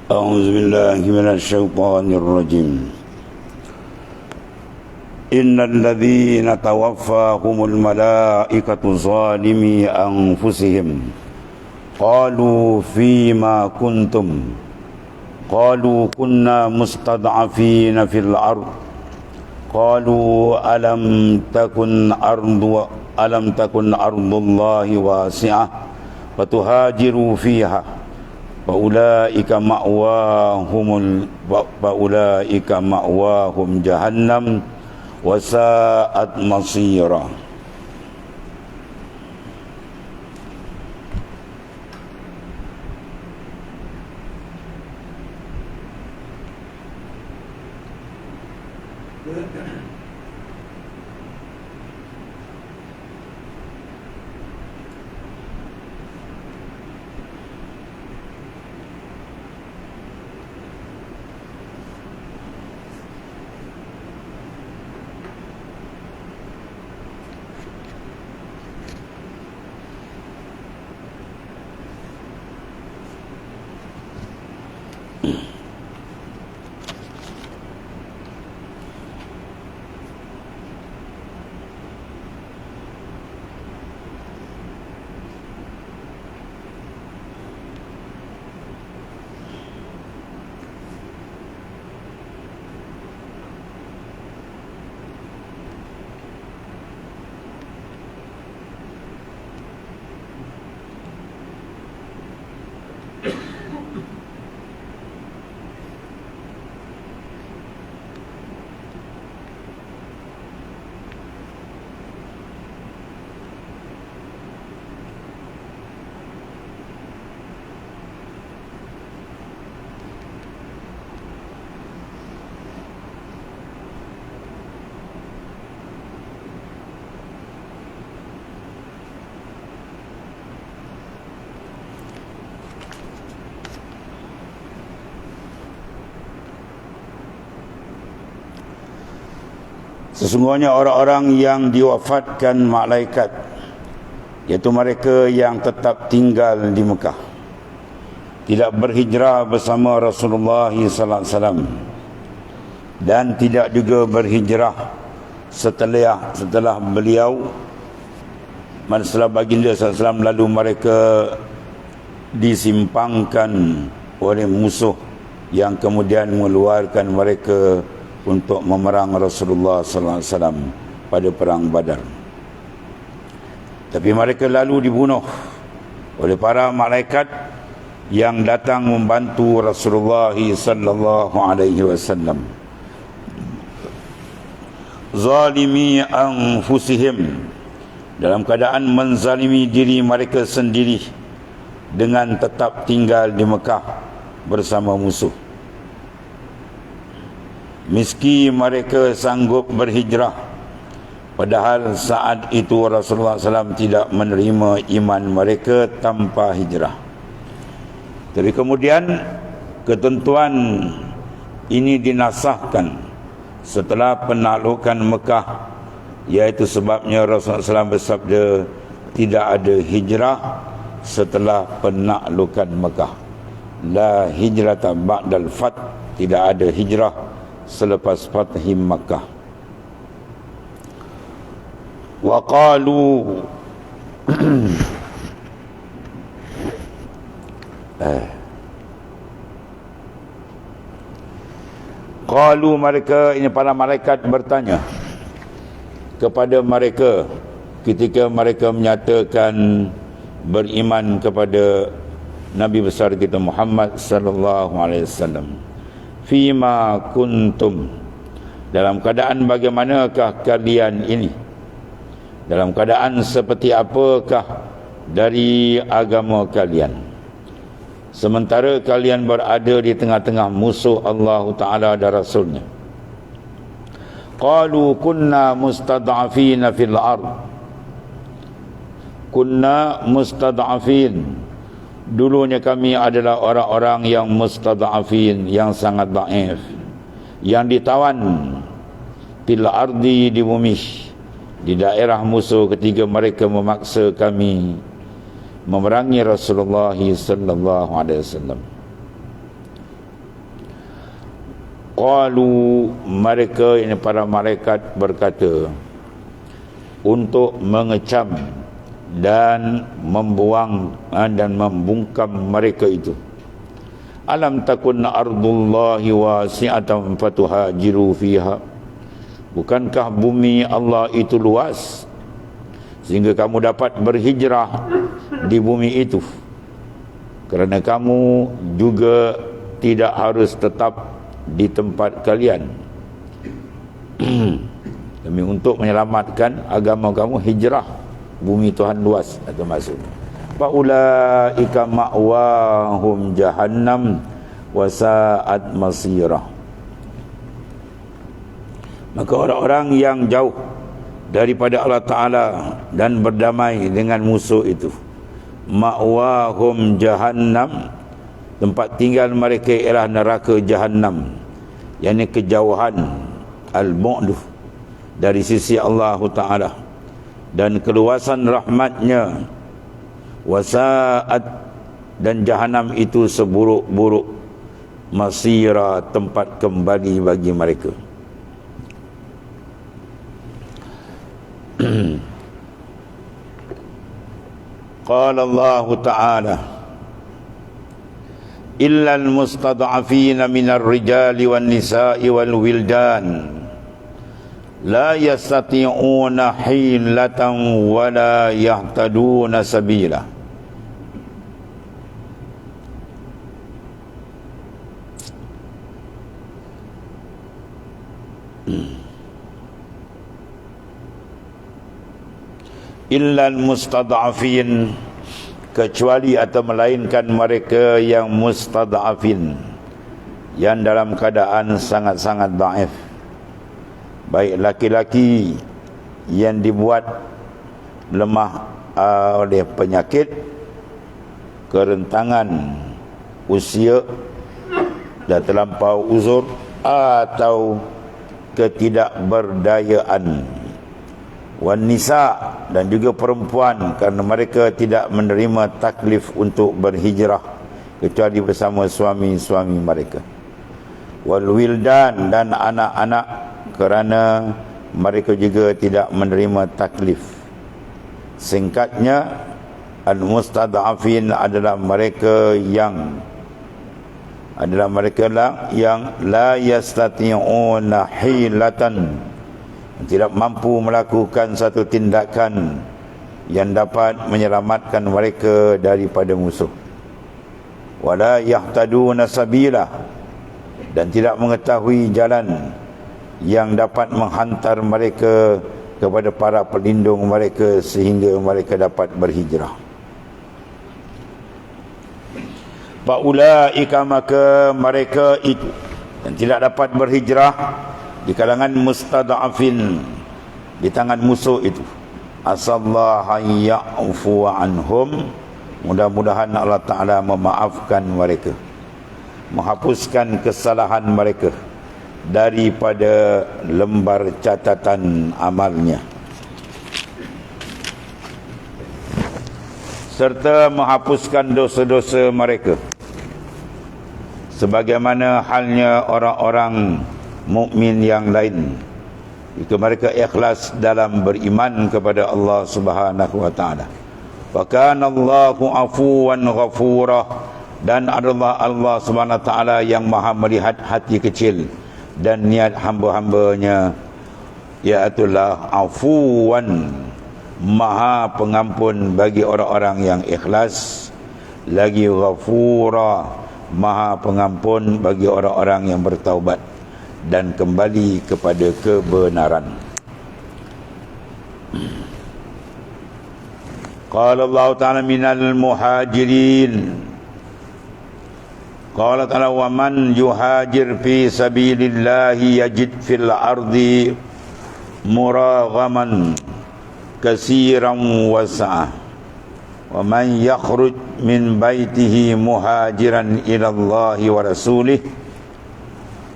أعوذ بالله من الشيطان الرجيم إن الذين توفاهم الملائكة ظالمي أنفسهم قالوا فيما كنتم قالوا كنا مستضعفين في الأرض قالوا ألم تكن أرض الله واسعة فتهاجروا فيها فأولئك مأواهم جهنم وساءت مصيرا. Sesungguhnya orang-orang yang diwafatkan malaikat, iaitu mereka yang tetap tinggal di Mekah, tidak berhijrah bersama Rasulullah sallallahu alaihi wasallam dan tidak juga berhijrah setelah beliau, setelah baginda sallallahu alaihi wasallam, lalu mereka disimpangkan oleh musuh yang kemudian mengeluarkan mereka untuk memerang Rasulullah sallallahu alaihi wasallam pada perang Badar. Tapi mereka lalu dibunuh oleh para malaikat yang datang membantu Rasulullah sallallahu alaihi wasallam. Zalimi anfusihim, dalam keadaan menzalimi diri mereka sendiri dengan tetap tinggal di Mekah bersama musuh. Meski mereka sanggup berhijrah, padahal saat itu Rasulullah SAW tidak menerima iman mereka tanpa hijrah. Tapi kemudian ketentuan ini dinasahkan setelah penaklukan Mekah, iaitu sebabnya Rasulullah SAW bersabda, tidak ada hijrah setelah penaklukan Mekah. La hijrata ba'dal fath, tidak ada hijrah selepas Fathi Makkah. Wa qalu qalu, mereka ini para malaikat bertanya kepada mereka ketika mereka menyatakan beriman kepada Nabi besar kita Muhammad sallallahu alaihi wasallam. Fima kuntum, dalam keadaan bagaimanakah kalian ini? Dalam keadaan seperti apakah dari agama kalian? Sementara kalian berada di tengah-tengah musuh Allah Ta'ala dan Rasulnya. Qalu kunna mustad'afina fil ard. Kunna mustad'afin, dulunya kami adalah orang-orang yang mustad'afin, yang sangat dhaif, yang ditawan fil ardi, di bumi, di daerah musuh ketika mereka memaksa kami memerangi Rasulullah sallallahu alaihi wasallam. qalu, mereka ini para malaikat berkata untuk mengecam dan membuang dan membungkam mereka itu, alam takun ardullahi wasi'atan fatuhajiru fiha, bukankah bumi Allah itu luas sehingga kamu dapat berhijrah di bumi itu, kerana kamu juga tidak harus tetap di tempat kalian. Demi untuk menyelamatkan agama kamu, hijrah, bumi Tuhan luas atau masuk. Faulaika ma'wahum jahannam wa sa'at masirah. Maka orang-orang yang jauh daripada Allah Ta'ala dan berdamai dengan musuh itu, ma'wahum jahannam, tempat tinggal mereka ialah neraka jahannam, yakni kejauhan, al-bu'du dari sisi Allah Ta'ala dan keluasan rahmatnya. Wasa'at, dan jahannam itu seburuk-buruk masira, tempat kembali bagi mereka. Qala Allah Ta'ala illa al-mustad'afina minar rijali wan nisa'i wal wildan la yastati'una hilatan wa la yahtaduna sabila. Illal mustad'afin, kecuali atau melainkan mereka yang mustad'afin, yang dalam keadaan sangat-sangat dhaif, baik laki-laki yang dibuat lemah oleh penyakit, kerentangan usia dan terlampau uzur, atau ketidakberdayaan, wan nisa, dan juga perempuan, kerana mereka tidak menerima taklif untuk berhijrah kecuali bersama suami-suami mereka, wal wildan, dan anak-anak, kerana mereka juga tidak menerima taklif. Singkatnya, al-mustad'afin adalah mereka yang la yastati'una hilatan, tidak mampu melakukan satu tindakan yang dapat menyelamatkan mereka daripada musuh. Wala yahtaduna sabila, dan tidak mengetahui jalan yang dapat menghantar mereka kepada para pelindung mereka sehingga mereka dapat berhijrah. Faulaika, maka mereka itu yang tidak dapat berhijrah di kalangan mustad'afin, di tangan musuh itu, asallaha ya'fu anhum, mudah-mudahan Allah Ta'ala memaafkan mereka, menghapuskan kesalahan mereka daripada lembar catatan amalnya, serta menghapuskan dosa-dosa mereka, sebagaimana halnya orang-orang mukmin yang lain jika mereka ikhlas dalam beriman kepada Allah Subhanahu wa taala. Wa kana Allahu afuwan ghafura, dan adalah Allah Subhanahu wa taala yang Maha melihat hati kecil dan niat hamba-hambanya, yaitulah afuwan, Maha pengampun bagi orang-orang yang ikhlas, lagi ghafura, Maha pengampun bagi orang-orang yang bertaubat dan kembali kepada kebenaran. Qala Allah Ta'ala minal muhajirin, qala ta'ala wa man yuhajir fi sabilillahi yajid fil ardi muraghaman kasiran wasa'ah, wa man yakhruj min baitihi muhajiran ila Allahi wa rasulih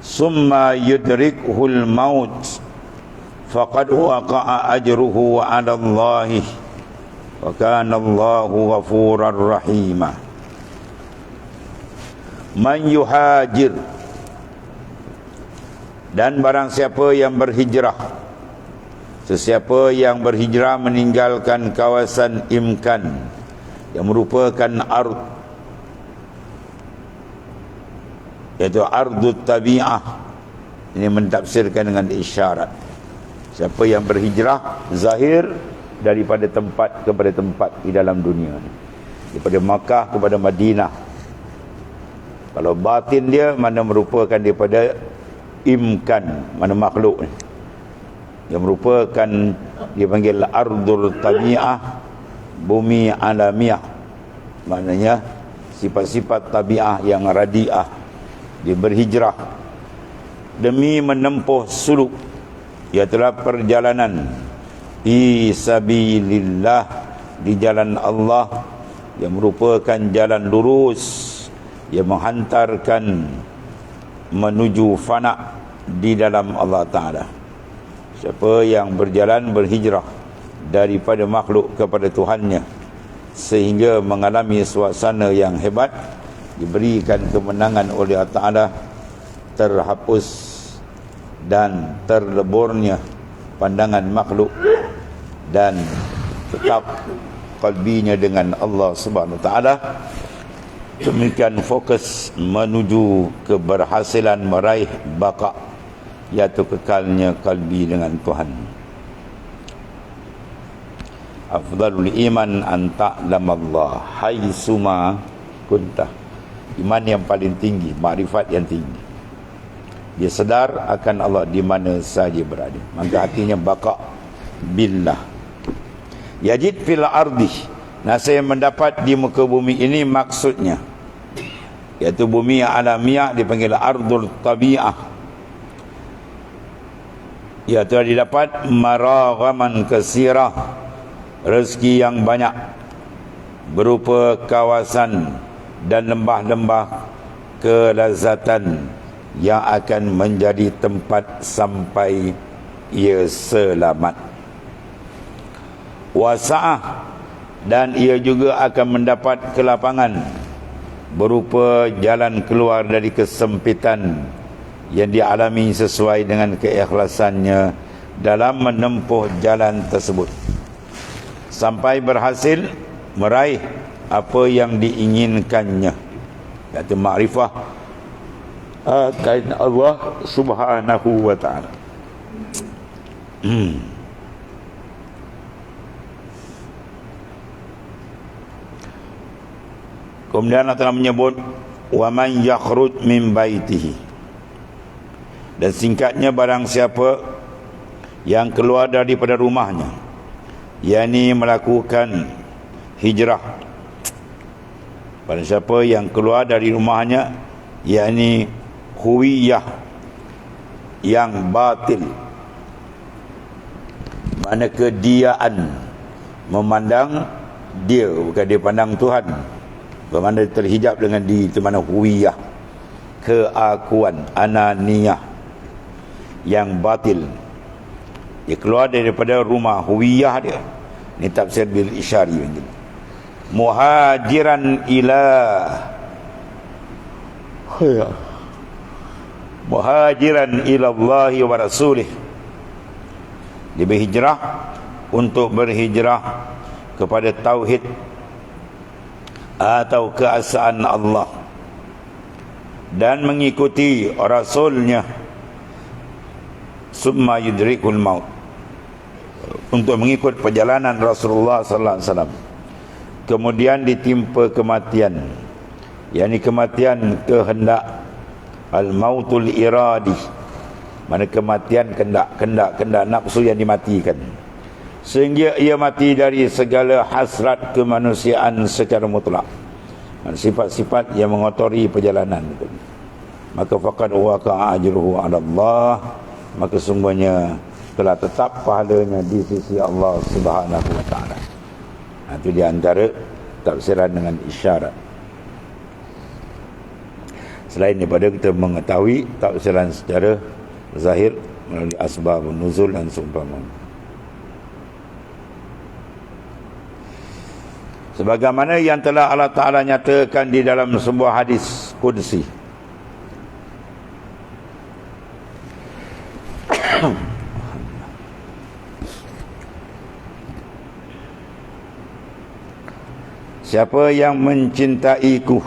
summa yudrikuhul maut faqad waqa'a ajruhu 'ala Allahi wa kana Allahu ghafurar rahima. Man yuhajir, Dan barang siapa yang berhijrah, sesiapa yang berhijrah meninggalkan kawasan imkan yang merupakan ard, iaitu ardut tabi'ah, ini mentafsirkan dengan isyarat. Siapa yang berhijrah zahir daripada tempat kepada tempat di dalam dunia, daripada Makkah kepada Madinah. Kalau batin dia, mana merupakan daripada imkan, mana makhluk ni, yang merupakan dipanggil ardul tabi'ah, bumi alamiah, maknanya sifat-sifat tabi'ah yang radiah. Dia berhijrah demi menempuh suluk, iaitu perjalanan fi sabilillah, di jalan Allah yang merupakan jalan lurus yang menghantarkan menuju fana di dalam Allah Ta'ala. Siapa yang berjalan berhijrah daripada makhluk kepada Tuhannya sehingga mengalami suasana yang hebat, diberikan kemenangan oleh Allah Ta'ala, terhapus dan terleburnya pandangan makhluk, dan tetap kalbinya dengan Allah Subhanahu Wa Ta'ala. Demikian fokus menuju keberhasilan meraih baka, iaitu kekalnya kalbi dengan Tuhan. Afdalul iman an ta'lamallah haitsuma kunta. Iman yang paling tinggi, makrifat yang tinggi, dia sedar akan Allah di mana saja berada, maka hatinya baka billah. Yajid fil ardi, saya mendapat di muka bumi ini, maksudnya iaitu bumi alamiah dipanggil ardul tabi'ah, iaitu didapat maraghaman kasirah, rezeki yang banyak berupa kawasan dan lembah-lembah kelazatan yang akan menjadi tempat sampai ia selamat. Wasa'ah, dan ia juga akan mendapat kelapangan berupa jalan keluar dari kesempitan yang dialami sesuai dengan keikhlasannya dalam menempuh jalan tersebut, sampai berhasil meraih apa yang diinginkannya, iaitu makrifah akan Allah Subhanahu wa Ta'ala. Kemudian Allah Ta'ala menyebut wa man yakhruj min baitihi, dan singkatnya barang siapa yang keluar daripada rumahnya, yakni melakukan hijrah. Barang siapa yang keluar dari rumahnya, yakni huwiyah yang batil, mana kediaan, memandang dia, bukan dia pandang Tuhan, bermakna terhijab dengan diri, itu mana huwiyah, keakuan, ananiyah yang batil. Dia keluar daripada rumah, huwiyah dia, ini tafsir bil isyari begini. Muhajiran ila Allah wa rasulih, dia berhijrah untuk berhijrah kepada tauhid atau keesaan Allah dan mengikuti rasulnya. Summa yudrikul maut, untuk mengikut perjalanan Rasulullah sallallahu alaihi wasallam, kemudian ditimpa kematian, yakni kematian kehendak, al-mautul iradi, mana kematian kendak nafsu yang dimatikan, sehingga ia mati dari segala hasrat kemanusiaan secara mutlak, sifat-sifat yang mengotori perjalanan itu. Maka faqad waqa'a ajruhu 'ala Allah, maka sungguhnya telah tetap pahalanya di sisi Allah Subhanahu wa Ta'ala. Itu di antara tafsiran dengan isyarat. Selain daripada kita mengetahui tafsiran secara zahir melalui asbab nuzul dan seumpamanya. Sebagaimana yang telah Allah Ta'ala nyatakan di dalam sebuah hadis qudsi, siapa yang mencintaiku,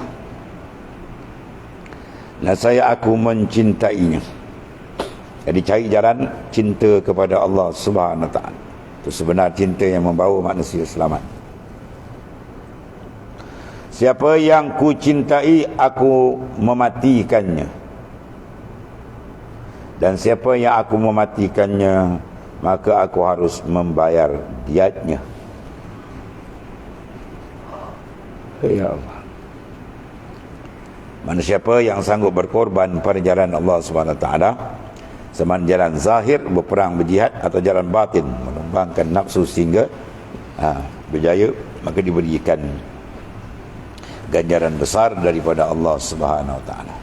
nescaya aku mencintainya. Jadi cari jalan cinta kepada Allah Subhanahu Wa Taala. Itu sebenar cinta yang membawa manusia selamat. Siapa yang ku cintai, aku mematikannya. Dan siapa yang aku mematikannya, maka aku harus membayar diatnya. Ya Allah. Mana siapa yang sanggup berkorban pada jalan Allah Subhanahu Wa Taala, sama jalan zahir berperang berjihad atau jalan batin menumbangkan nafsu sehingga berjaya, maka diberikan ganjaran besar daripada Allah Subhanahu Wa Taala.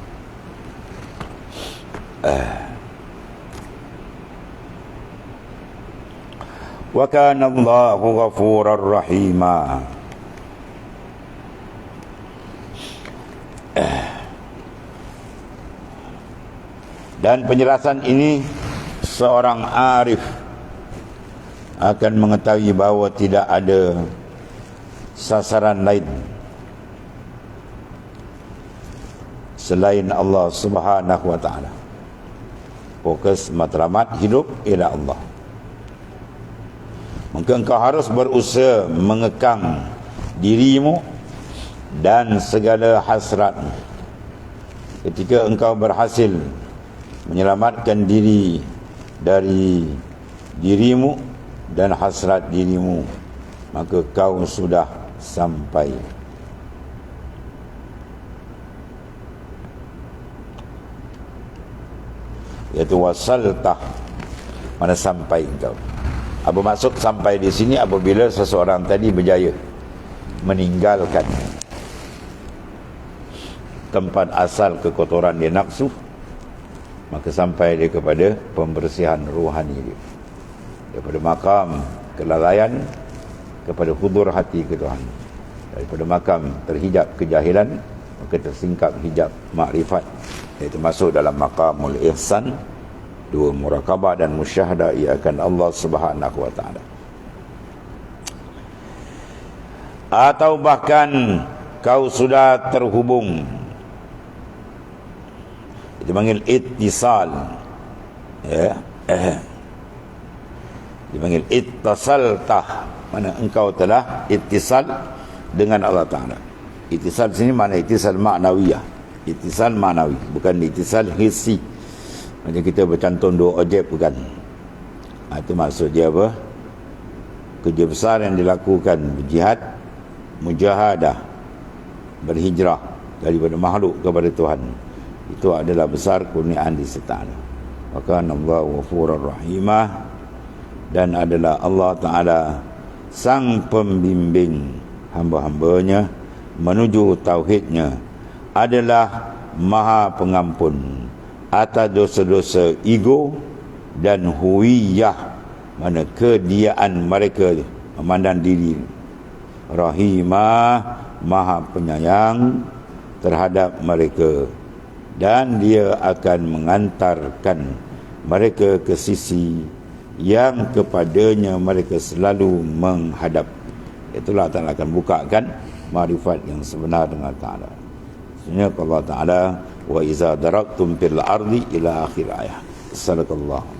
Wa kana Allahu ghafurar rahima. Dan penjelasan ini seorang arif akan mengetahui bahawa tidak ada sasaran lain selain Allah Subhanahu Wa Taala. Fokus matlamat hidup ialah Allah. Maka engkau harus berusaha mengekang dirimu dan segala hasratmu. Ketika engkau berhasil menyelamatkan diri dari dirimu dan hasrat dirimu, maka kau sudah sampai. Iaitu wasaltah, mana sampai engkau. Apa maksud sampai di sini? Apabila seseorang tadi berjaya meninggalkan tempat asal kekotoran dia nafsu, maka sampai dia kepada pembersihan rohani dia, daripada makam kelalaian kepada hudur hati ke Tuhan, daripada makam terhijab kejahilan maka tersingkap hijab makrifat, iaitu masuk dalam maqamul ihsan, dua murakabah dan musyahadah ia akan Allah Subhanahu Wa Taala. Atau bahkan kau sudah terhubung, dipanggil ittisal, ya, dipanggil ittasaltah, mana engkau telah ittisal dengan Allah Ta'ala. Ittisal sini mana ittisal ma'nawiyah, ittisal ma'nawi, bukan ittisal hissi macam kita bercantum dua objek, bukan. Itu maksud dia apa? Kerja besar yang dilakukan, berjihad, mujahadah, berhijrah daripada makhluk kepada Tuhan, itu adalah besar kurniaan disertai. Maka Allahu ghafurur rahimah, dan adalah Allah Ta'ala sang pembimbing hamba-hambanya menuju tauhidnya, adalah maha pengampun atas dosa-dosa ego dan huwiyah, mana kediaan mereka memandang diri. Rahimah, maha penyayang terhadap mereka, dan dia akan mengantarkan mereka ke sisi yang kepadanya mereka selalu menghadap. Itulah Ta'ala akan bukakan makrifat yang sebenar dengan Ta'ala. Sebenarnya Allah Ta'ala, wa iza daraktum fil ardi ila akhir ayat. Sadaqallahu.